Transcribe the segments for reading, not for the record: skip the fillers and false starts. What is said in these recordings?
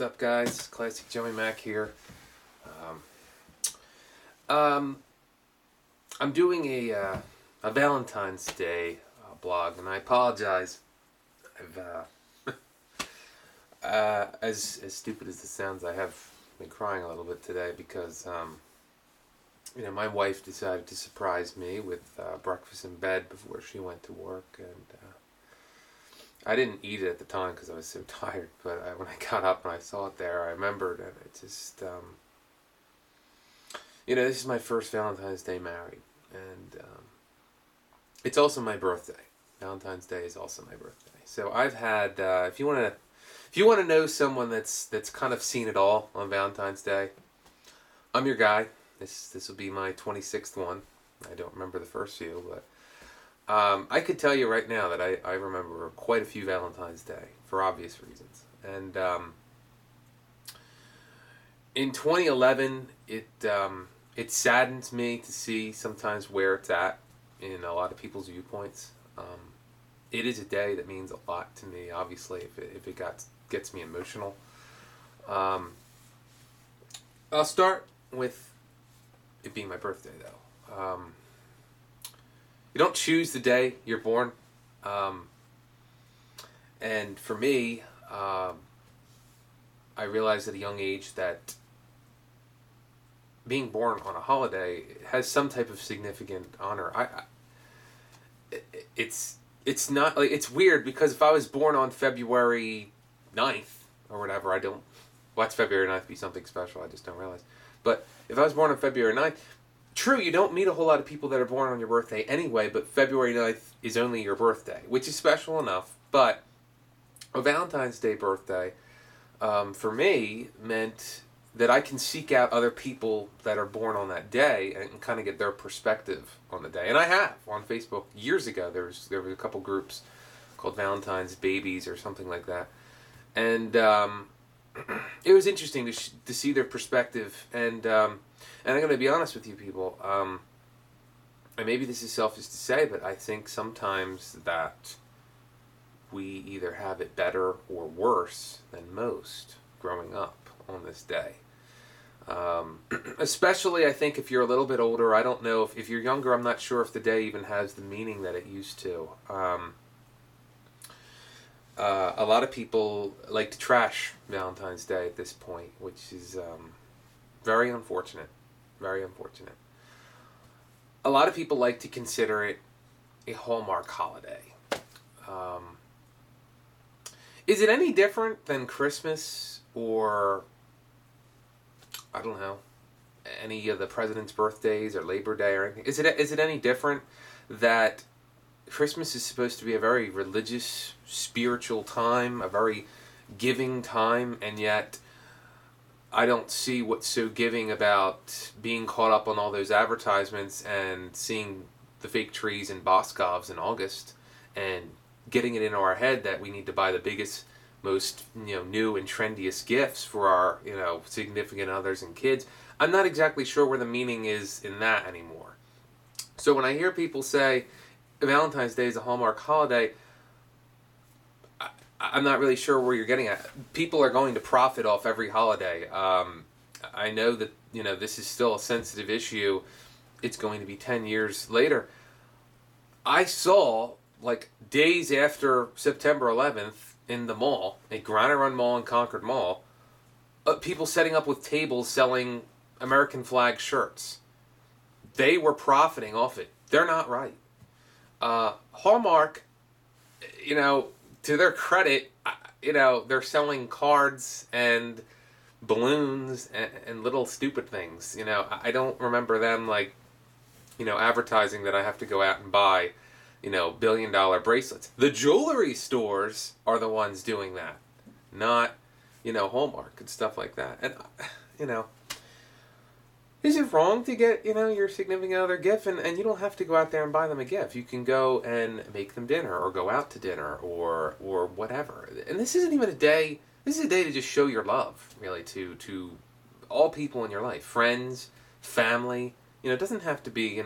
What's up, guys? Classic Joey Mac here. Um, I'm doing a Valentine's Day blog, and I apologize. I've as stupid as this sounds, I have been crying a little bit today because my wife decided to surprise me with breakfast in bed before she went to work, and I didn't eat it at the time because I was so tired. But when I got up and I saw it there, I remembered, and it just this is my first Valentine's Day married, and it's also my birthday. Valentine's Day is also my birthday. So I've had, if you want to know someone that's kind of seen it all on Valentine's Day, I'm your guy. This will be my 26th one. I don't remember the first few, but I could tell you right now that I remember quite a few Valentine's Day for obvious reasons. And in 2011, it saddens me to see sometimes where it's at in a lot of people's viewpoints. It is a day that means a lot to me, obviously, if it gets me emotional. I'll start with it being my birthday, though. You don't choose the day you're born. And for me, I realized at a young age that being born on a holiday has some type of significant honor. It's not like, it's weird because if I was born on February 9th or whatever, watch February 9th be something special, I just don't realize. But if I was born on February 9th, true, you don't meet a whole lot of people that are born on your birthday anyway, but February 9th is only your birthday, which is special enough. But a Valentine's Day birthday, for me, meant that I can seek out other people that are born on that day and kind of get their perspective on the day. And I have on Facebook years ago. There was a couple groups called Valentine's Babies or something like that, and it was interesting to see their perspective. And I'm going to be honest with you, people. And maybe this is selfish to say, but I think sometimes that we either have it better or worse than most growing up on this day. Especially, I think, if you're a little bit older. I don't know if you're younger, I'm not sure if the day even has the meaning that it used to. A lot of people like to trash Valentine's Day at this point, which is very unfortunate. Very unfortunate. A lot of people like to consider it a Hallmark holiday. Is it any different than Christmas or, I don't know, any of the president's birthdays or Labor Day or anything? Is it any different that Christmas is supposed to be a very religious, spiritual time, a very giving time, and yet I don't see what's so giving about being caught up on all those advertisements and seeing the fake trees in Boscov's in August and getting it into our head that we need to buy the biggest, most new and trendiest gifts for our significant others and kids. I'm not exactly sure where the meaning is in that anymore. So when I hear people say Valentine's Day is a Hallmark holiday, I'm not really sure where you're getting at. People are going to profit off every holiday. I know that this is still a sensitive issue. It's going to be 10 years later. I saw, like, days after September 11th in the mall, at Granite Run Mall and Concord Mall, people setting up with tables selling American flag shirts. They were profiting off it. They're not right. Hallmark, to their credit, they're selling cards and balloons and little stupid things. I don't remember them advertising that I have to go out and buy, $1 billion bracelets. The jewelry stores are the ones doing that, not, Hallmark and stuff like that. And, is it wrong to get, your significant other a gift? And you don't have to go out there and buy them a gift. You can go and make them dinner or go out to dinner or whatever. And this isn't even a day, this is a day to just show your love, really, to all people in your life. Friends, family. It doesn't have to be,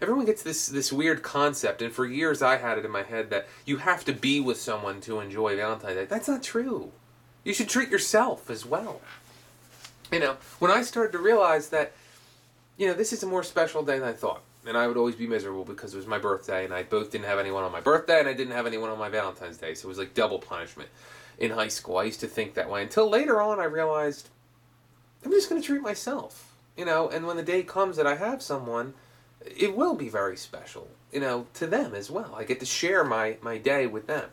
everyone gets this weird concept. And for years I had it in my head that you have to be with someone to enjoy Valentine's Day. That's not true. you should treat yourself as well. When I started to realize that, this is a more special day than I thought. And I would always be miserable because it was my birthday, and I both didn't have anyone on my birthday, and I didn't have anyone on my Valentine's Day. So it was like double punishment in high school. I used to think that way until later on I realized I'm just going to treat myself, and when the day comes that I have someone, it will be very special, to them as well. I get to share my day with them.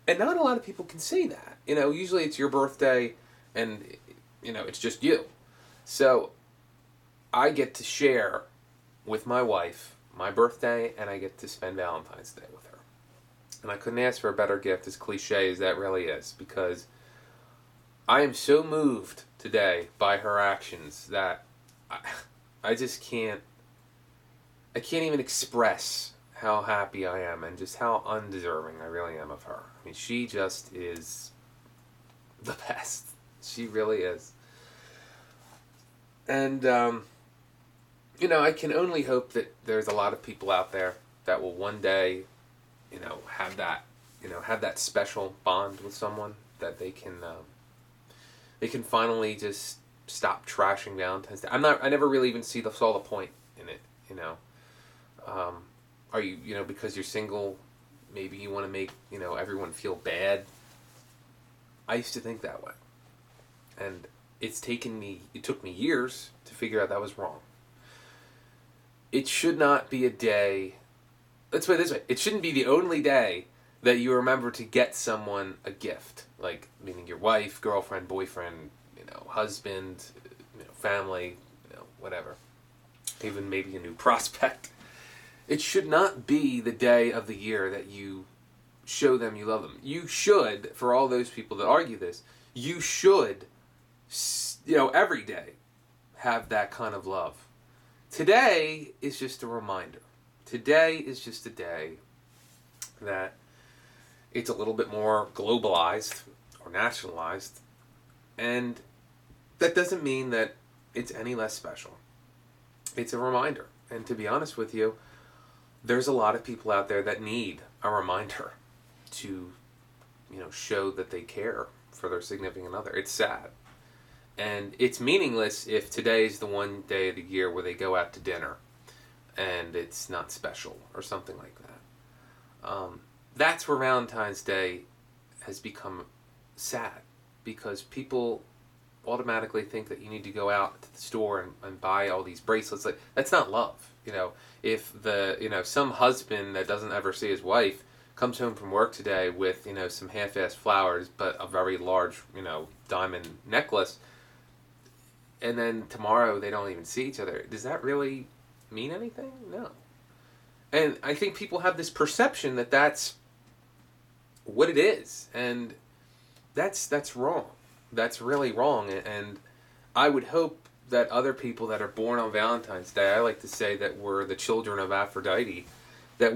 And not a lot of people can say that. Usually it's your birthday and, it's just you. So I get to share with my wife my birthday, and I get to spend Valentine's Day with her. And I couldn't ask for a better gift, as cliche as that really is, because I am so moved today by her actions that I just can't even express how happy I am and just how undeserving I really am of her. I mean, she just is the best. She really is. And, I can only hope that there's a lot of people out there that will one day, have that special bond with someone that they can finally just stop trashing Valentine's Day. I never really even saw the point in it, Are you, because you're single, maybe you want to make, everyone feel bad? I used to think that way. And it took me years to figure out that was wrong. It should not be a day, let's put it this way, it shouldn't be the only day that you remember to get someone a gift. Like, meaning your wife, girlfriend, boyfriend, husband, family, whatever. Even maybe a new prospect. It should not be the day of the year that you show them you love them. You should, for all those people that argue this, you should, every day have that kind of love. Today is just a reminder. Today is just a day that it's a little bit more globalized or nationalized, and that doesn't mean that it's any less special. It's a reminder. And to be honest with you, there's a lot of people out there that need a reminder to, show that they care for their significant other. It's sad. And it's meaningless if today's the one day of the year where they go out to dinner and it's not special or something like that. That's where Valentine's Day has become sad, because people automatically think that you need to go out to the store and buy all these bracelets. Like, that's not love. If some husband that doesn't ever see his wife comes home from work today with, some half-assed flowers but a very large, diamond necklace, and then tomorrow they don't even see each other, does that really mean anything? No. And I think people have this perception that that's what it is, and that's wrong. That's really wrong. And I would hope that other people that are born on Valentine's Day, I like to say that we're the children of Aphrodite, that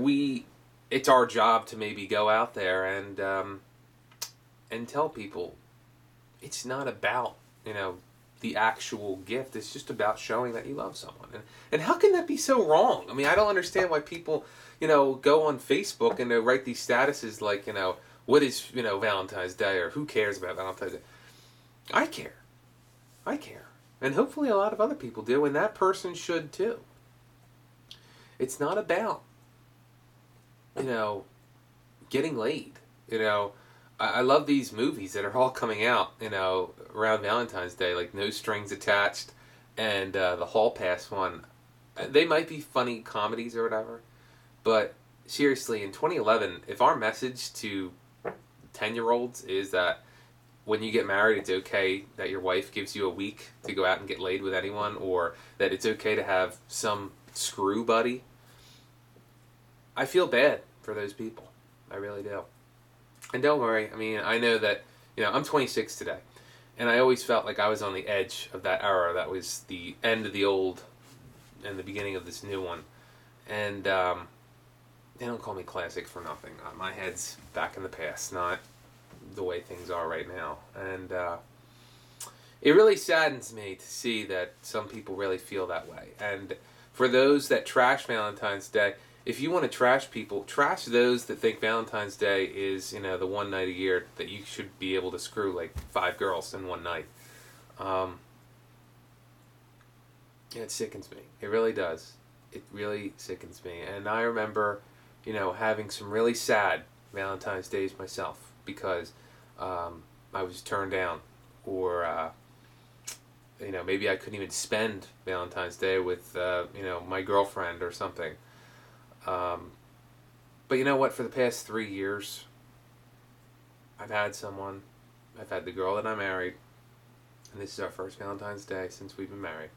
it's our job to maybe go out there and tell people it's not about, the actual gift. It's just about showing that you love someone. And how can that be so wrong? I mean, I don't understand why people, go on Facebook and they write these statuses like, what is, Valentine's Day, or who cares about Valentine's Day? I care. And hopefully a lot of other people do, and that person should too. It's not about, getting laid. I love these movies that are all coming out, around Valentine's Day, like No Strings Attached and the Hall Pass one. They might be funny comedies or whatever, but seriously, in 2011, if our message to 10-year-olds is that when you get married, it's okay that your wife gives you a week to go out and get laid with anyone, or that it's okay to have some screw buddy, I feel bad for those people. I really do. And don't worry, I mean, I know that, I'm 26 today, and I always felt like I was on the edge of that era. That was the end of the old and the beginning of this new one. And they don't call me classic for nothing. My head's back in the past, not the way things are right now. And it really saddens me to see that some people really feel that way. And for those that trash Valentine's Day, if you want to trash people, trash those that think Valentine's Day is, the one night a year that you should be able to screw like 5 girls in one night. It sickens me. It really does. It really sickens me. And I remember, having some really sad Valentine's Days myself because I was turned down, or maybe I couldn't even spend Valentine's Day with my girlfriend or something. But you know what? For the past 3 years, I've had the girl that I married, and this is our first Valentine's Day since we've been married.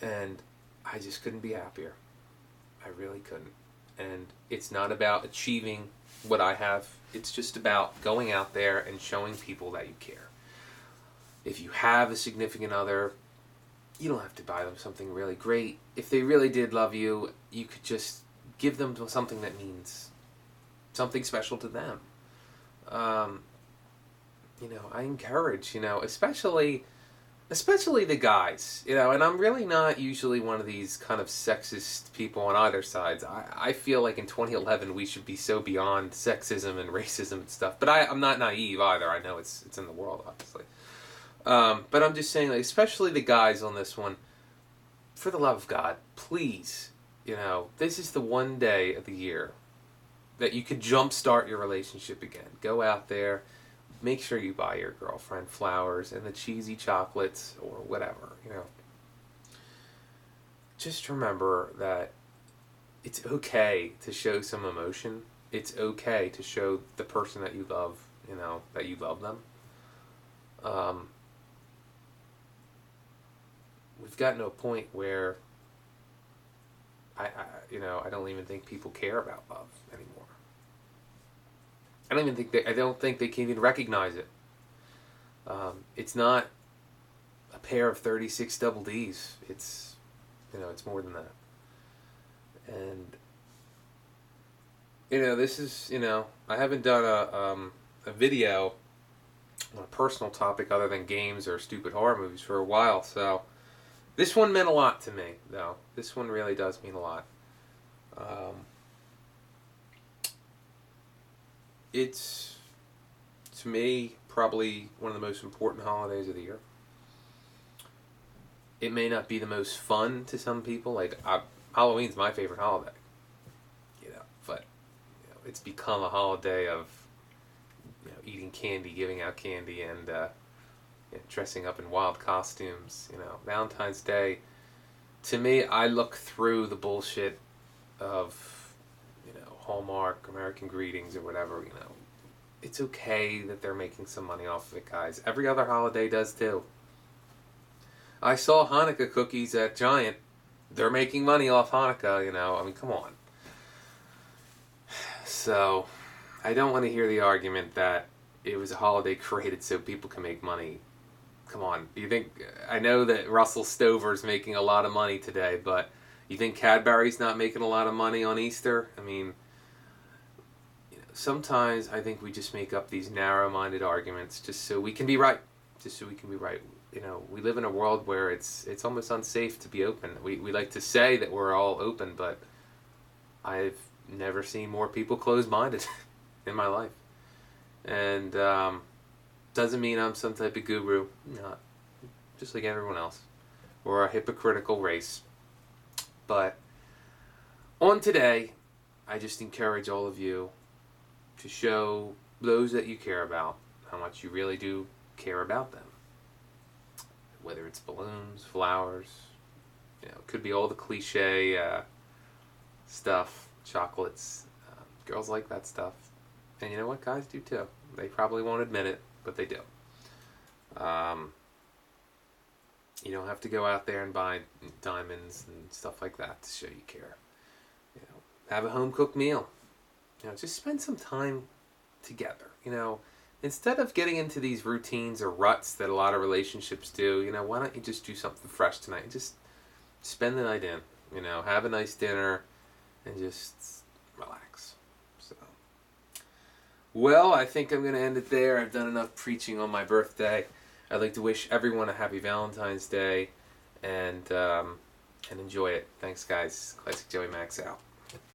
And I just couldn't be happier. I really couldn't. And it's not about achieving what I have. It's just about going out there and showing people that you care. If you have a significant other, you don't have to buy them something really great. If they really did love you, you could just give them something that means something special to them. I encourage, especially the guys, and I'm really not usually one of these kind of sexist people on either sides. I feel like in 2011 we should be so beyond sexism and racism and stuff, but I'm not naive either. I know it's in the world, obviously. But I'm just saying, like, especially the guys on this one, for the love of God, please, this is the one day of the year that you could jumpstart your relationship again. Go out there. Make sure you buy your girlfriend flowers and the cheesy chocolates or whatever, Just remember that it's okay to show some emotion. It's okay to show the person that you love, that you love them. We've gotten to a point where I don't even think people care about love anymore. I don't think they can even recognize it. It's not a pair of 36 double Ds. It's more than that. And this is I haven't done a video on a personal topic other than games or stupid horror movies for a while. So this one meant a lot to me, though. This one really does mean a lot. It's, to me, probably one of the most important holidays of the year. It may not be the most fun to some people. Like, Halloween's my favorite holiday. But it's become a holiday of eating candy, giving out candy, and dressing up in wild costumes. Valentine's Day, to me, I look through the bullshit of Hallmark, American Greetings, or whatever. It's okay that they're making some money off of it, guys. Every other holiday does too. I saw Hanukkah cookies at Giant. They're making money off Hanukkah. Come on. So, I don't want to hear the argument that it was a holiday created so people can make money. Come on. I know that Russell Stover's making a lot of money today, but you think Cadbury's not making a lot of money on Easter? Sometimes I think we just make up these narrow-minded arguments just so we can be right. We live in a world where it's almost unsafe to be open. We like to say that we're all open, but I've never seen more people closed-minded in my life. And doesn't mean I'm some type of guru. Not. Just like everyone else. We're a hypocritical race. But on today, I just encourage all of you to show those that you care about how much you really do care about them. Whether it's balloons, flowers, it could be all the cliche stuff, chocolates. Girls like that stuff. And you know what? Guys do too. They probably won't admit it, but they do. You don't have to go out there and buy diamonds and stuff like that to show you care. Have a home-cooked meal. Just spend some time together. Instead of getting into these routines or ruts that a lot of relationships do, why don't you just do something fresh tonight and just spend the night in, have a nice dinner and just relax. So, well, I think I'm going to end it there. I've done enough preaching on my birthday. I'd like to wish everyone a happy Valentine's Day and enjoy it. Thanks, guys. Classic Joey Max out.